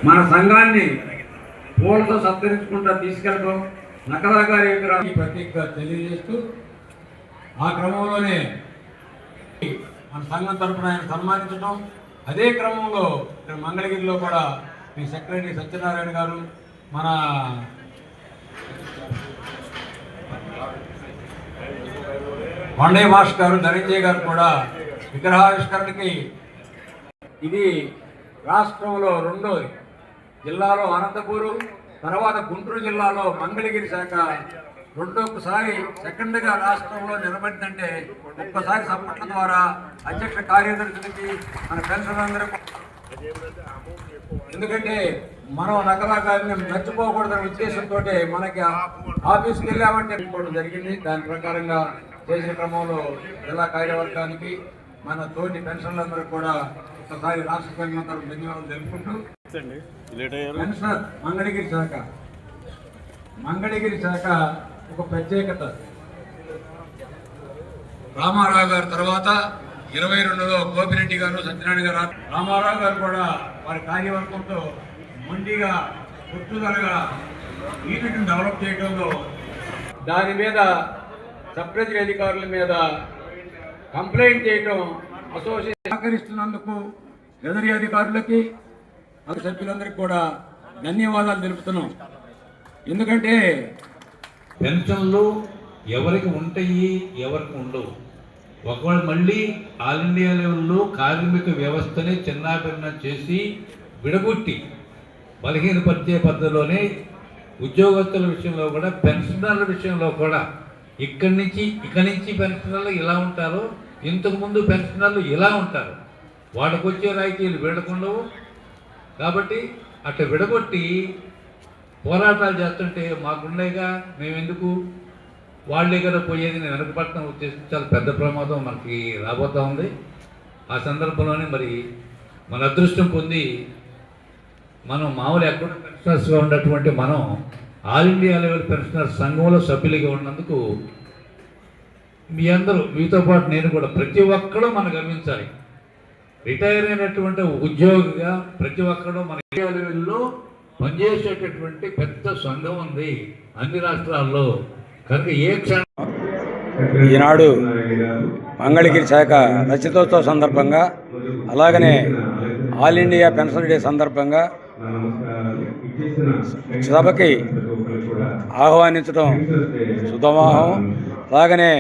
మన సంఘాన్ని పూలతో సత్కరించుకుంటా తీసుకెళ్ళడం నకరా గారి విగ్రహాన్ని ప్రత్యేకంగా తెలియజేస్తూ ఆ క్రమంలోనే మన సంఘం తరఫున ఆయన సన్మానించడం, అదే క్రమంలో ఇక్కడ మంగళగిరిలో కూడా మీ సెక్రటరీ సత్యనారాయణ గారు, మన కొండయ్య మాస్టర్ గారు, ధనంజయ్ గారు కూడా విగ్రహావిష్కరణకి ఇది రాష్ట్రంలో రెండోది. జిల్లాలో అనంతపూరు, తర్వాత గుంటూరు జిల్లాలో మంగళగిరి శాఖ రెండోసారి సెకండ్గా రాష్ట్రంలో నిలబడిందంటే ఒక్కసారి సప్పట్ల ద్వారా అధ్యక్ష కార్యదర్శులకి మన పెన్షన్లందరికీ. ఎందుకంటే మనం నకరా గారిని మర్చిపోకూడదనే ఉద్దేశంతో మనకి ఆఫీస్కి వెళ్ళామంటే జరిగింది. దాని ప్రకారంగా చేసిన క్రమంలో జిల్లా కార్యవర్గానికి మన తోటి పెన్షన్లందరూ కూడా ఒకసారి రాష్ట్ర సంఘం తరఫున ధన్యవాదాలు తెలుపుకుంటూ, పెన్షనర్ మంగళగిరి శాఖ ఒక ప్రత్యేకత. రామారావు గారు తర్వాత 22లో గోపిరెడ్డి గారు, సత్యనారాయణ గారు, రామారావు గారు కూడా వారి కార్యవర్గంతో మొండిగా గుర్తుదలగా యూనిట్ని డెవలప్ చేయడంలో, దాని మీద సప్రెజరీ అధికారుల మీద కంప్లైంట్ చేయడం, అసోసియేషన్ సహకరిస్తున్నందుకు ట్రెజరీ అధికారులకి సభ్యులందరికీ కూడా ధన్యవాదాలు తెలుపుతున్నాం. ఎందుకంటే పెన్షన్లు ఎవరికి ఉంటాయి, ఎవరికి ఉండవు. ఒకవేళ మళ్ళీ ఆల్ ఇండియా లెవెల్లో కార్మిక వ్యవస్థని చిన్నాభిన్నం చేసి విడగొట్టి బలహీనపరిచే పద్ధతిలోనే ఉద్యోగస్తుల విషయంలో కూడా, పెన్షనర్ల విషయంలో కూడా ఇక నుంచి పెన్షనర్లు ఇలా ఉంటారు, ఇంతకుముందు పెన్షనర్లు ఇలా ఉంటారు, వాళ్ళకు వచ్చే రాయితీలు వీడకుండవు. కాబట్టి అట్లా విడగొట్టి పోరాటాలు చేస్తుంటే మాకుండేగా మేమెందుకు, వాళ్ళే కదా పోయేది నేను వెనకపడటం వచ్చేసి చాలా పెద్ద ప్రమాదం మనకి రాబోతూ ఉంది. ఆ సందర్భంలోనే మరి మన అదృష్టం పొంది మనం మామూలు ఎక్కడ పెన్షనర్స్గా ఉన్నటువంటి మనం ఆల్ ఇండియా లెవెల్ పెన్షనర్స్ సంఘంలో సభ్యులుగా ఉన్నందుకు మీ అందరూ, మీతో పాటు నేను కూడా, ప్రతి ఒక్కరూ మనం గమనించాలి. రిటైర్ అయినటువంటి ఉద్యోగిగా ప్రతి ఒక్కరూ మన ఇండియా లెవెల్లో పనిచేసేటటువంటి పెద్ద సంఘం ఉంది అన్ని రాష్ట్రాల్లో. కనుక ఏ క్షణం ఈనాడు మంగళగిరి శాఖ రచితోత్సవ సందర్భంగా, అలాగనే ఆల్ ఇండియా పెన్షన్ డే సందర్భంగా సభకి ఆహ్వానించడం సుధమాహం. అలాగనే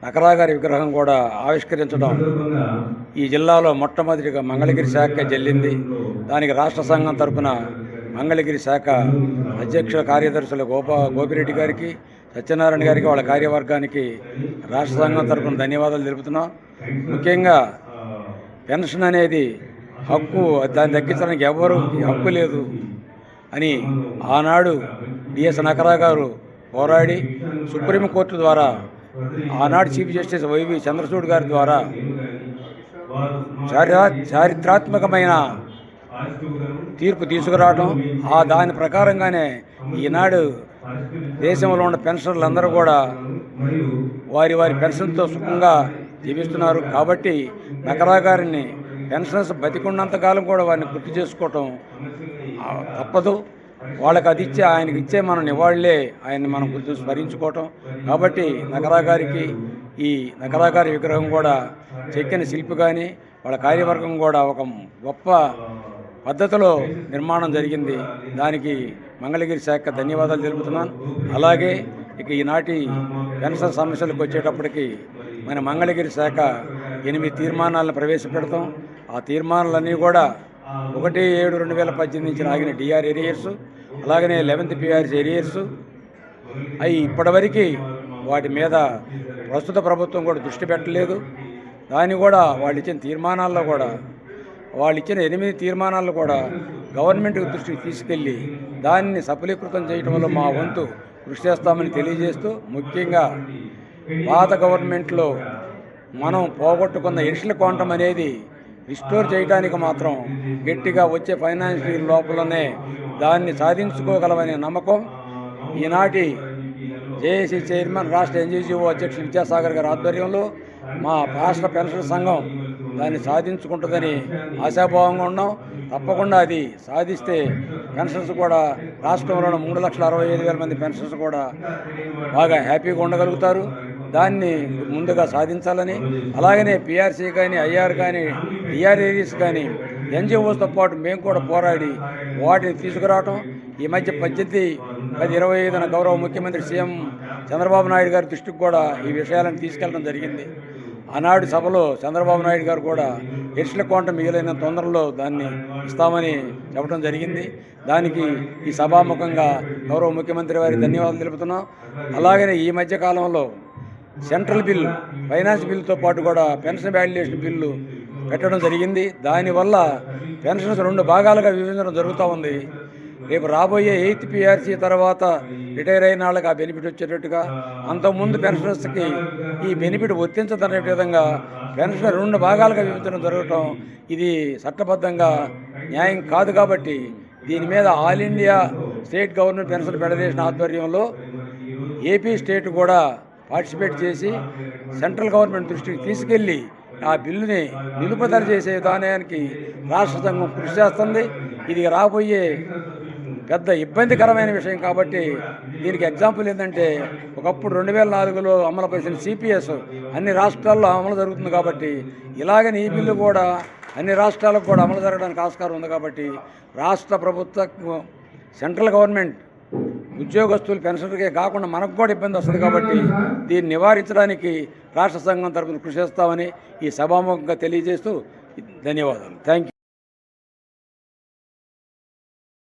నకరా గారి విగ్రహం కూడా ఆవిష్కరించడం ఈ జిల్లాలో మొట్టమొదటిగా మంగళగిరి శాఖ చెల్లింది. దానికి రాష్ట్ర సంఘం తరఫున మంగళగిరి శాఖ అధ్యక్ష కార్యదర్శులు గోపిరెడ్డి గారికి, సత్యనారాయణ గారికి, వాళ్ళ కార్యవర్గానికి రాష్ట్ర సంఘం తరఫున ధన్యవాదాలు తెలుపుతున్నాం. ముఖ్యంగా పెన్షన్ అనేది హక్కు, దాన్ని తగ్గించడానికి ఎవరు హక్కు లేదు అని ఆనాడు డిఎస్ నకరా గారు పోరాడి సుప్రీంకోర్టు ద్వారా, ఆనాడు చీఫ్ జస్టిస్ వైవి చంద్రచూడ్ గారి ద్వారా చారిత్రాత్మకమైన తీర్పు తీసుకురావడం, దాని ప్రకారంగానే ఈనాడు దేశంలో ఉన్న పెన్షనర్లందరూ కూడా వారి పెన్షన్తో సుఖంగా జీవిస్తున్నారు. కాబట్టి నకరా గారిని పెన్షనర్స్ బతికున్నంతకాలం కూడా వారిని గుర్తు చేసుకోవటం తప్పదు. వాళ్ళకి అది ఇచ్చే, ఆయనకి ఇచ్చే మన నివాళులే ఆయన్ని మనం గుర్తు స్మరించుకోవటం. కాబట్టి నకరా గారికి ఈ నకరా గారి విగ్రహం కూడా చెక్కిన శిల్పి కానీ వాళ్ళ కార్యవర్గం కూడా ఒక గొప్ప పద్ధతిలో నిర్మాణం జరిగింది. దానికి మంగళగిరి శాఖ ధన్యవాదాలు తెలుపుతున్నాను. అలాగే ఇక ఈనాటి పెన్షన్ సమస్యలకు వచ్చేటప్పటికి మన మంగళగిరి శాఖ 8 తీర్మానాలను ప్రవేశపెడతాం. ఆ తీర్మానాలన్నీ కూడా 1/7/2018 నుంచి ఆగిన డిఆర్ ఏరియర్స్, అలాగనే 11th పిఆర్స్ ఏరియర్స్ అవి ఇప్పటివరకు వాటి మీద ప్రస్తుత ప్రభుత్వం కూడా దృష్టి పెట్టలేదు. దాన్ని కూడా వాళ్ళు ఇచ్చిన తీర్మానాల్లో కూడా, వాళ్ళు ఇచ్చిన 8 తీర్మానాలు కూడా గవర్నమెంట్ దృష్టికి తీసుకెళ్ళి దాన్ని సఫలీకృతం చేయడంలో మా వంతు కృషి చేస్తామని తెలియజేస్తూ, ముఖ్యంగా పాత గవర్నమెంట్లో మనం పోగొట్టుకున్న ఎడిషనల్ క్వాంటమ్ అనేది రిస్టోర్ చేయడానికి మాత్రం గట్టిగా వచ్చే ఫైనాన్షియల్ లోపలనే దాన్ని సాధించుకోగలమనే నమ్మకం ఈనాటి జేఏసీ చైర్మన్, రాష్ట్ర ఎన్జీఓ అధ్యక్షులు విద్యాసాగర్ గారి ఆధ్వర్యంలో మా రాష్ట్ర పెన్షన్ సంఘం దాన్ని సాధించుకుంటుందని ఆశాభావంగా ఉన్నాం. తప్పకుండా అది సాధిస్తే పెన్షన్స్ కూడా రాష్ట్రంలోని 3,65,000 మంది పెన్షన్స్ కూడా బాగా హ్యాపీగా ఉండగలుగుతారు. దాన్ని ముందుగా సాధించాలని, అలాగనే పిఆర్సీ కానీ, ఐఆర్ కానీ, డిఆర్ఏరీస్ కానీ, ఎన్జిఓస్తో పాటు మేము కూడా పోరాడి వాటిని తీసుకురావటం. ఈ మధ్య 18/10/25 గౌరవ ముఖ్యమంత్రి సీఎం చంద్రబాబు నాయుడు గారి దృష్టికి కూడా ఈ విషయాలను తీసుకెళ్ళడం జరిగింది. ఆనాడు సభలో చంద్రబాబు నాయుడు గారు కూడా ఎర్షల క్వాంటం మిగిలిన తొందరలో దాన్ని ఇస్తామని చెప్పడం జరిగింది. దానికి ఈ సభాముఖంగా గౌరవ ముఖ్యమంత్రి వారికి ధన్యవాదాలు తెలుపుతున్నాం. అలాగనే ఈ మధ్య కాలంలో సెంట్రల్ బిల్, ఫైనాన్స్ బిల్లుతో పాటు కూడా పెన్షన్ వాల్యుయేషన్ బిల్లు పెట్టడం జరిగింది. దానివల్ల పెన్షన్స్ 2 భాగాలుగా విభజించడం జరుగుతూ ఉంది. రేపు రాబోయే 8th పిఆర్సీ తర్వాత రిటైర్ అయిన వాళ్ళకి ఆ బెనిఫిట్ వచ్చేటట్టుగా, అంతకుముందు పెన్షనర్స్కి ఈ బెనిఫిట్ వర్తించదనే విధంగా పెన్షన్ 2 భాగాలుగా విభజించడం జరగటం ఇది చట్టబద్ధంగా న్యాయం కాదు. కాబట్టి దీని మీద all India state government pension federation ఆధ్వర్యంలో ఏపీ స్టేట్ కూడా పార్టిసిపేట్ చేసి సెంట్రల్ గవర్నమెంట్ దృష్టికి తీసుకెళ్ళి ఆ బిల్లుని నిలుపుదల చేసే విధానానికి రాష్ట్ర సంఘం కృషి చేస్తుంది. ఇది రాబోయే పెద్ద ఇబ్బందికరమైన విషయం. కాబట్టి దీనికి ఎగ్జాంపుల్ ఏంటంటే, ఒకప్పుడు 2004లో అమలు పరిచిన సిపిఎస్ అన్ని రాష్ట్రాల్లో అమలు జరుగుతుంది. కాబట్టి ఇలాగని ఈ బిల్లు కూడా అన్ని రాష్ట్రాలకు కూడా అమలు జరగడానికి ఆస్కారం ఉంది. కాబట్టి రాష్ట్ర ప్రభుత్వ, సెంట్రల్ గవర్నమెంట్ ఉద్యోగస్తులు పెన్షన్కే కాకుండా మనకు కూడా ఇబ్బంది వస్తుంది. కాబట్టి దీన్ని నివారించడానికి రాష్ట్ర సంఘం తరపున కృషి చేస్తామని ఈ సభాముఖంగా తెలియజేస్తూ ధన్యవాదాలు. Thank you.